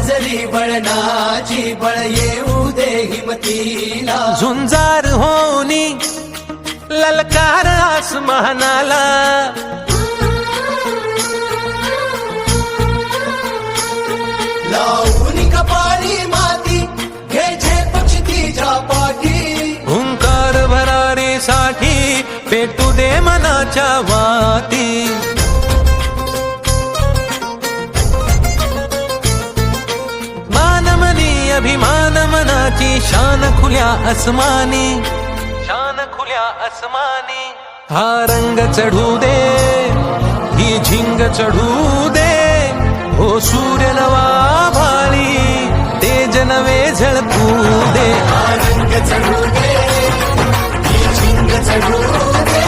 जरी बळणाची बळ येऊ दे हिमतीला झुंजार होनी ललकार आसमानाला लावून कपाळी माती घे पक्ष तिच्या पाठी हुंकार भरारीसाठी पेटू दे मनाच्या वाती मानमनी अभिमान मनाची शान खुल्या आसमानी शान खुल्या आसमानी हा रंग चढू दे ही झिंग चढू दे हो सूर्य नवा भाळी तेज नवे झळकू दे रंग चढू दे झिंग चढू दे